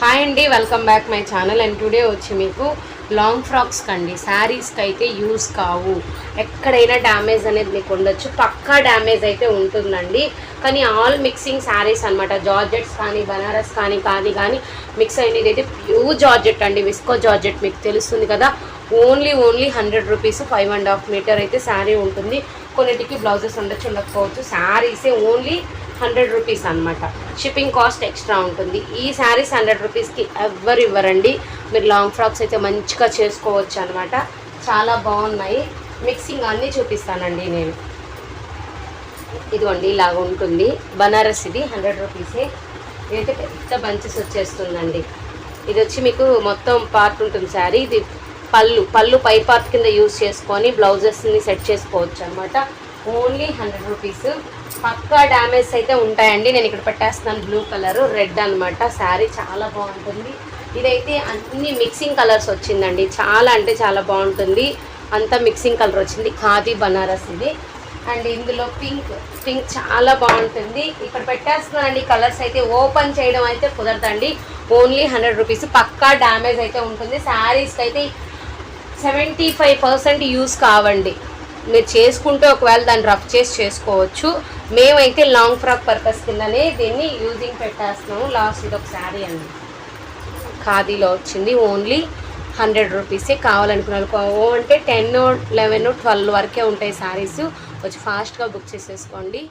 Hi అండి, welcome back my channel. And today వచ్చి మీకు లాంగ్ ఫ్రాక్స్ కండి, శారీస్కి అయితే యూజ్ కావు. ఎక్కడైనా డ్యామేజ్ అనేది మీకు ఉండొచ్చు, పక్కా డ్యామేజ్ అయితే ఉంటుందండి. కానీ ఆల్ మిక్సింగ్ శారీస్ అనమాట. జార్జెట్స్ కానీ బనారస్ కానీ కానీ మిక్స్ అయినది అయితే ప్యూర్ జార్జెట్ అండి, విస్కో జార్జెట్ మీకు తెలుస్తుంది కదా. ఓన్లీ 100 రూపీస్ 5.5 మీటర్ అయితే శారీ ఉంటుంది. కొన్నిటికి బ్లౌజెస్ ఉండొచ్చు, ఉండకపోవచ్చు. శారీసే ఓన్లీ 100 రూపీస్ అనమాట. షిప్పింగ్ కాస్ట్ ఎక్స్ట్రా ఉంటుంది. ఈ శారీస్ 100 రూపీస్కి ఎవ్వరు ఇవ్వరండి. మీరు లాంగ్ ఫ్రాక్స్ అయితే మంచిగా చేసుకోవచ్చు అనమాట. చాలా బాగున్నాయి. మిక్సింగ్ అన్నీ చూపిస్తానండి నేను. ఇదిగోండి ఇలాగ ఉంటుంది. బనారస్ ఇది 100 రూపీసే. ఇదైతే పెద్ద బంచెస్ వచ్చేస్తుందండి. ఇది వచ్చి మీకు మొత్తం పార్ట్ ఉంటుంది శారీ. ఇది పళ్ళు పై పార్ట్ కింద యూజ్ చేసుకొని బ్లౌజెస్ని సెట్ చేసుకోవచ్చు అనమాట. Only 100 rupees. పక్కా డ్యామేజ్ అయితే ఉంటాయండి. నేను ఇక్కడ పెట్టేస్తున్నాను బ్లూ కలర్, రెడ్ అనమాట. శారీ చాలా బాగుంటుంది. ఇదైతే అన్ని మిక్సింగ్ కలర్స్ వచ్చిందండి. చాలా అంటే చాలా బాగుంటుంది. అంతా మిక్సింగ్ కలర్ వచ్చింది. ఖాదీ బనారస్ ఇది. అండ్ ఇందులో పింక్ చాలా బాగుంటుంది. ఇక్కడ పెట్టేస్తున్నానండి కలర్స్ అయితే. ఓపెన్ చేయడం అయితే కుదరదండి. Only 100 rupees. పక్కా డ్యామేజ్ అయితే ఉంటుంది. శారీస్కి అయితే 75% యూస్ కావండి. మీరు చేసుకుంటే ఒకవేళ దాన్ని రఫ్ చేసి చేసుకోవచ్చు. మేమైతే లాంగ్ ఫ్రాక్ పర్పస్ కిందనే దీన్ని యూజింగ్ పెట్టేస్తున్నాము. లాస్ట్ ఇది ఒక శారీ అండి, ఖాదీలో వచ్చింది. ఓన్లీ 100 రూపీసే. కావాలనుకున్న అంటే 10, 11, 12 వరకే ఉంటాయి శారీస్. వచ్చి ఫాస్ట్గా బుక్ చేసేసుకోండి.